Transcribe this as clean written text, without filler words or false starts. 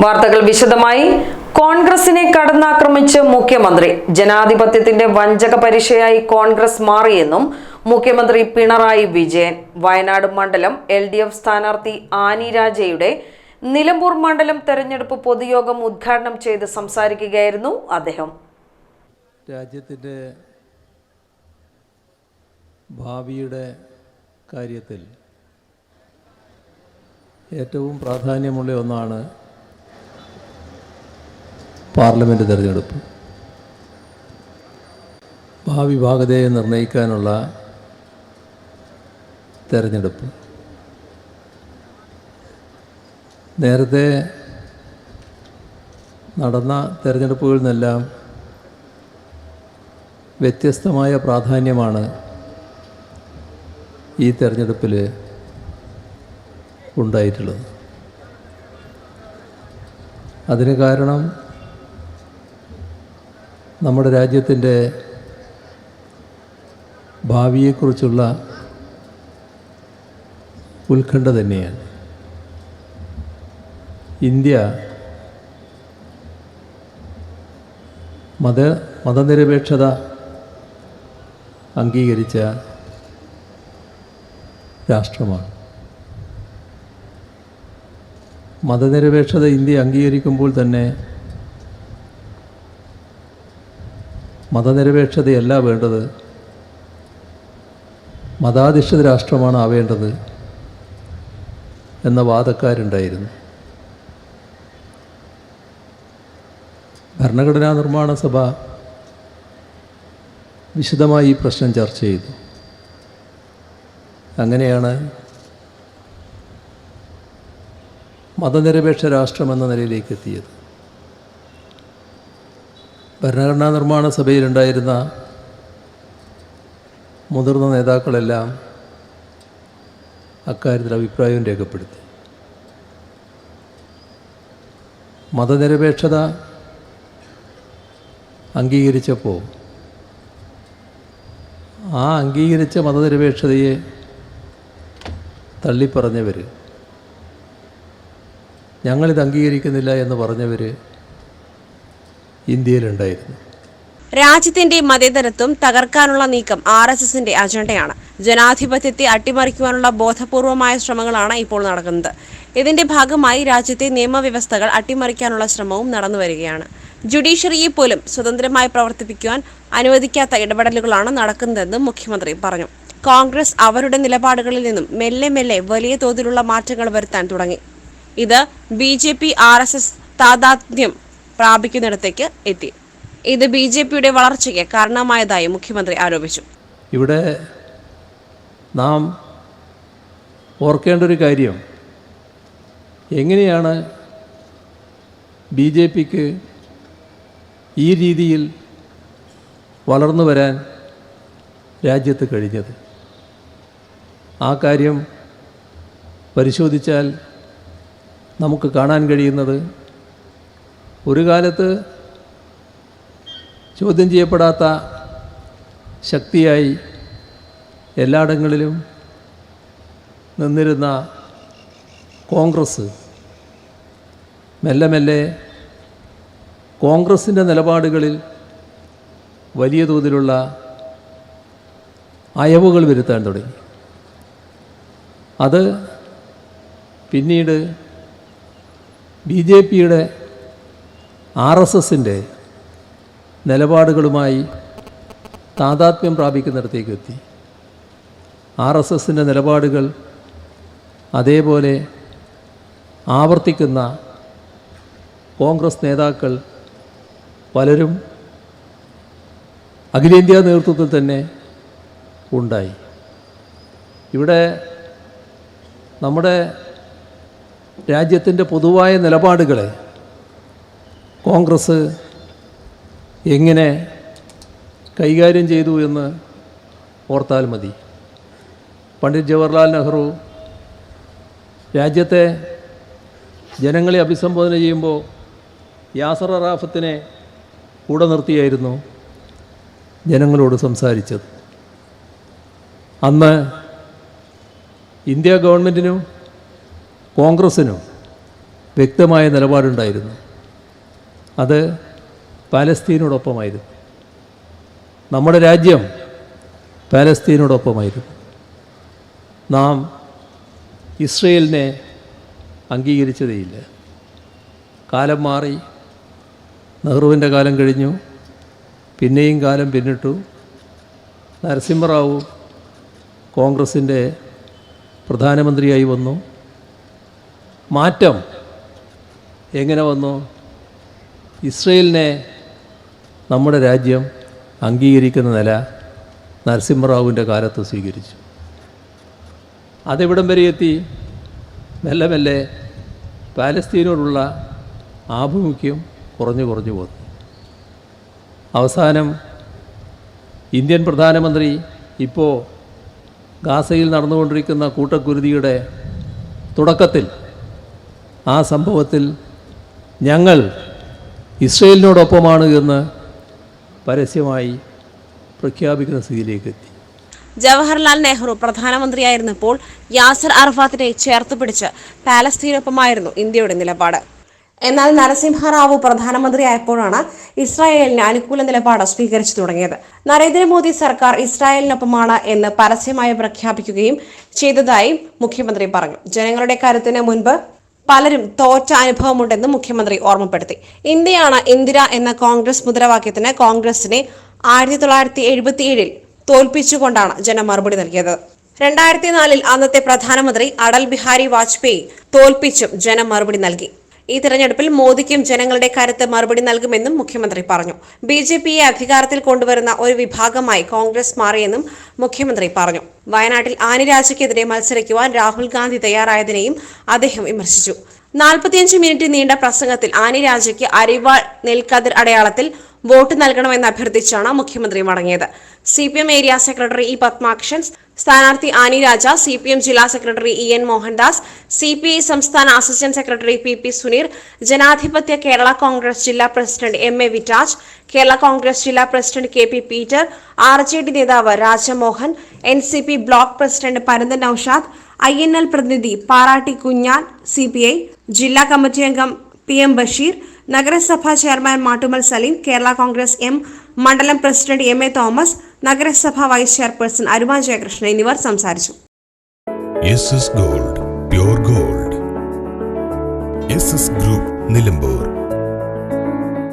വാർത്തകൾ വിശദമായി. കോൺഗ്രസിനെ കടന്നാക്രമിച്ച് മുഖ്യമന്ത്രി. ജനാധിപത്യത്തിന്റെ വഞ്ചക പരീക്ഷയായി കോൺഗ്രസ് മാറിയെന്നും മുഖ്യമന്ത്രി പിണറായി വിജയൻ. വയനാട് മണ്ഡലം LDF സ്ഥാനാർത്ഥി ആനി രാജയുടെ നിലമ്പൂർ മണ്ഡലം തെരഞ്ഞെടുപ്പ് പൊതുയോഗം ഉദ്ഘാടനം ചെയ്ത് സംസാരിക്കുകയായിരുന്നു അദ്ദേഹം. രാജ്യത്തിന്റെ ഭാവിയുടെ കാര്യത്തിൽ ഏറ്റവും പ്രാധാന്യമുള്ള ഒന്നാണ് പാർലമെൻറ്റ് തിരഞ്ഞെടുപ്പ്. ഭാവി ഭാഗതയെ നിർണ്ണയിക്കാനുള്ള തിരഞ്ഞെടുപ്പ്. നേരത്തെ നടന്ന തിരഞ്ഞെടുപ്പുകളിൽ നിന്നെല്ലാം വ്യത്യസ്തമായ പ്രാധാന്യമാണ് ഈ തിരഞ്ഞെടുപ്പിൽ ഉണ്ടായിട്ടുള്ളത്. അതിന് കാരണം നമ്മുടെ രാജ്യത്തിൻ്റെ ഭാവിയെക്കുറിച്ചുള്ള ഉത്കണ്ഠ തന്നെയാണ്. ഇന്ത്യ മതനിരപേക്ഷത അംഗീകരിച്ച രാഷ്ട്രമാണ്. മതനിരപേക്ഷത ഇന്ത്യ അംഗീകരിക്കുമ്പോൾ തന്നെ മതനിരപേക്ഷതയല്ല വേണ്ടത്, മതാധിഷ്ഠിത രാഷ്ട്രമാണ് ആവേണ്ടത് എന്ന വാദക്കാരുണ്ടായിരുന്നു. ഭരണഘടനാ നിർമ്മാണ സഭ വിശദമായി ഈ പ്രശ്നം ചർച്ച ചെയ്തു. അങ്ങനെയാണ് മതനിരപേക്ഷ രാഷ്ട്രമെന്ന നിലയിലേക്ക് എത്തിയത്. ഭരണഘടനാ നിർമ്മാണ സഭയിലുണ്ടായിരുന്ന മുതിർന്ന നേതാക്കളെല്ലാം അക്കാര്യത്തിൽ അഭിപ്രായം രേഖപ്പെടുത്തി. മതനിരപേക്ഷത അംഗീകരിച്ചപ്പോൾ ആ അംഗീകരിച്ച മതനിരപേക്ഷതയെ തള്ളിപ്പറഞ്ഞവർ, ഞങ്ങളിത് അംഗീകരിക്കുന്നില്ല എന്ന് പറഞ്ഞവർ ഇന്ത്യയിലുണ്ടായിരുന്നു. രാജ്യത്തിന്റെ മതേതരത്വം തകർക്കാനുള്ള നീക്കം RSSന്റെ അജണ്ടയാണ്. ജനാധിപത്യത്തെ അട്ടിമറിക്കുവാനുള്ള ബോധപൂർവമായ ശ്രമങ്ങളാണ് ഇപ്പോൾ നടക്കുന്നത്. ഇതിന്റെ ഭാഗമായി രാജ്യത്തെ നിയമവ്യവസ്ഥകൾ അട്ടിമറിക്കാനുള്ള ശ്രമവും നടന്നുവരികയാണ്. ജുഡീഷ്യറിയെ പോലും സ്വതന്ത്രമായി പ്രവർത്തിപ്പിക്കുവാൻ അനുവദിക്കാത്ത ഇടപെടലുകളാണ് നടക്കുന്നതെന്നും മുഖ്യമന്ത്രി പറഞ്ഞു. കോൺഗ്രസ് അവരുടെ നിലപാടുകളിൽ നിന്നും മെല്ലെ മെല്ലെ വലിയ തോതിലുള്ള മാറ്റങ്ങൾ വരുത്താൻ തുടങ്ങി. ഇത് BJP RSS താദാത്മ്യം പ്രാപിക്കുന്നിടത്തേക്ക് എത്തി. ഇത് BJPയുടെ വളർച്ചയ്ക്ക് കാരണമായതായി മുഖ്യമന്ത്രി ആരോപിച്ചു. ഇവിടെ നാം ഓർക്കേണ്ട ഒരു കാര്യം, എങ്ങനെയാണ് BJPക്ക് ഈ രീതിയിൽ വളർന്നു വരാൻ രാജ്യത്ത് കഴിഞ്ഞത്? ആ കാര്യം പരിശോധിച്ചാൽ നമുക്ക് കാണാൻ കഴിയുന്നത്, ഒരു കാലത്ത് ചോദ്യം ചെയ്യപ്പെടാത്ത ശക്തിയായി എല്ലായിടങ്ങളിലും നിന്നിരുന്ന കോൺഗ്രസ് മെല്ലെ മെല്ലെ കോൺഗ്രസിൻ്റെ നിലപാടുകളിൽ വലിയ തോതിലുള്ള അയവുകൾ വരുത്താൻ തുടങ്ങി. അത് പിന്നീട് BJPയുടെ RSSൻ്റെ നിലപാടുകളുമായി താദാത്മ്യം പ്രാപിക്കുന്നിടത്തേക്ക് എത്തി. RSSൻ്റെ നിലപാടുകൾ അതേപോലെ ആവർത്തിക്കുന്ന കോൺഗ്രസ് നേതാക്കൾ പലരും അഖിലേന്ത്യാ നേതൃത്വത്തിൽ തന്നെ ഉണ്ടായി. ഇവിടെ നമ്മുടെ രാജ്യത്തിൻ്റെ പൊതുവായ നിലപാടുകളെ കോൺഗ്രസ് എങ്ങനെ കൈകാര്യം ചെയ്തു എന്ന് ഓർത്താൽ മതി. പണ്ഡിറ്റ് ജവഹർലാൽ നെഹ്റു രാജ്യത്തെ ജനങ്ങളെ അഭിസംബോധന ചെയ്യുമ്പോൾ യാസർ അറാഫത്തിനെ കൂടെ നിർത്തിയായിരുന്നു ജനങ്ങളോട് സംസാരിച്ചത്. അന്ന് ഇന്ത്യ ഗവൺമെൻറ്റിനും കോൺഗ്രസ്സിനും വ്യക്തമായ നിലപാടുണ്ടായിരുന്നു. അത് പാലസ്തീനോടൊപ്പമായിരുന്നു. നമ്മുടെ രാജ്യം പാലസ്തീനോടൊപ്പമായിരുന്നു. നാം ഇസ്രയേലിനെ അംഗീകരിച്ചതേയില്ല. കാലം മാറി, നെഹ്റുവിൻ്റെ കാലം കഴിഞ്ഞു, പിന്നെയും കാലം പിന്നിട്ടു. നരസിംഹറാവു കോൺഗ്രസിൻ്റെ പ്രധാനമന്ത്രിയായി വന്നു. മാറ്റം എങ്ങനെ വന്നു? ഇസ്രയേലിനെ നമ്മുടെ രാജ്യം അംഗീകരിക്കുന്ന നില നരസിംഹറാവുവിൻ്റെ കാലത്ത് സ്വീകരിച്ചു. അതെവിടം വരെ എത്തി? മെല്ലെ മെല്ലെ പാലസ്തീനോടുള്ള ആഭിമുഖ്യം കുറഞ്ഞു കുറഞ്ഞു വന്നു. അവസാനം ഇന്ത്യൻ പ്രധാനമന്ത്രി ഇപ്പോൾ ഗാസയിൽ നടന്നുകൊണ്ടിരിക്കുന്ന കൂട്ടക്കുരുതിയുടെ തുടക്കത്തിൽ ആ സംഭവത്തിൽ ഞങ്ങൾ ഇസ്രയേലിനോടൊപ്പമാണ് എന്ന് പരസ്യമായി പ്രഖ്യാപിക്കുന്ന സ്ഥിതിയിലേക്ക് എത്തി. ജവഹർലാൽ നെഹ്റു പ്രധാനമന്ത്രിയായിരുന്നപ്പോൾ യാസർ അറഫാത്തിനെ ചേർത്ത് പിടിച്ച് പാലസ്തീനൊപ്പമായിരുന്നു ഇന്ത്യയുടെ നിലപാട്. എന്നാൽ നരസിംഹറാവു പ്രധാനമന്ത്രിയായപ്പോഴാണ് ഇസ്രായേലിന് അനുകൂല നിലപാട് സ്വീകരിച്ചു തുടങ്ങിയത്. നരേന്ദ്രമോദി സർക്കാർ ഇസ്രായേലിനൊപ്പമാണ് എന്ന് പരസ്യമായി പ്രഖ്യാപിക്കുകയും ചെയ്തതായി മുഖ്യമന്ത്രി പറഞ്ഞു. ജനങ്ങളുടെ കരുത്തിന് മുൻപ് പലരും തോറ്റ അനുഭവമുണ്ടെന്ന് മുഖ്യമന്ത്രി ഓർമ്മപ്പെടുത്തി. ഇന്ത്യയാണ് ഇന്ദിര എന്ന കോൺഗ്രസ് മുദ്രാവാക്യത്തിന് കോൺഗ്രസിനെ 1977 തോൽപ്പിച്ചുകൊണ്ടാണ് ജനം മറുപടി നൽകിയത്. 2004 അന്നത്തെ പ്രധാനമന്ത്രി അടൽ ബിഹാരി വാജ്പേയി തോൽപ്പിച്ചും ജനം മറുപടി നൽകി. ഈ തെരഞ്ഞെടുപ്പിൽ മോദിക്കും ജനങ്ങളുടെ കരുത്ത് മറുപടി നൽകുമെന്നും മുഖ്യമന്ത്രി പറഞ്ഞു. BJPയെ അധികാരത്തിൽ കൊണ്ടുവരുന്ന ഒരു വിഭാഗമായി കോൺഗ്രസ് മാറിയെന്നും മുഖ്യമന്ത്രി പറഞ്ഞു. വയനാട്ടിൽ ആനി രാജയ്ക്കെതിരെ മത്സരിക്കുവാൻ രാഹുൽ ഗാന്ധി തയ്യാറായതിനെയും അദ്ദേഹം വിമർശിച്ചു. 45 മിനിറ്റ് നീണ്ട പ്രസംഗത്തിൽ ആനി രാജയ്ക്ക് അരിവാൾ നെൽക്കതിർ അടയാളത്തിൽ വോട്ട് നൽകണമെന്ന് അഭ്യർത്ഥിച്ചാണ് മുഖ്യമന്ത്രി മടങ്ങിയത്. CPM area secretary E Padmakshan, സ്ഥാനാർത്ഥി ആനി രാജ, CPM ജില്ലാ സെക്രട്ടറി EN മോഹൻദാസ്, CPI സംസ്ഥാന അസിസ്റ്റന്റ് സെക്രട്ടറി PP സുനീർ, ജനാധിപത്യ കേരള കോൺഗ്രസ് ജില്ലാ പ്രസിഡന്റ് MA വിറ്റാജ്, കേരള കോൺഗ്രസ് ജില്ലാ പ്രസിഡന്റ് KP പീറ്റർ, RJD നേതാവ് Rajamohan, NCP block president Paranthan Noushad, INL പ്രതിനിധി പാറാട്ടി കുഞ്ഞാൻ, CPI ജില്ലാ കമ്മിറ്റി അംഗം PM ബഷീർ, നഗരസഭാ ചെയർമാൻ മാട്ടുമൽ സലീം, കേരള കോൺഗ്രസ് M മണ്ഡലം പ്രസിഡന്റ് MA തോമസ്, നഗരസഭാ വൈസ് ചെയർപേഴ്സൺ അരുമ ജയകൃഷ്ണൻ എന്നിവർ സംസാരിച്ചു. SS Gold, Pure Gold. SS Group, Nilambur.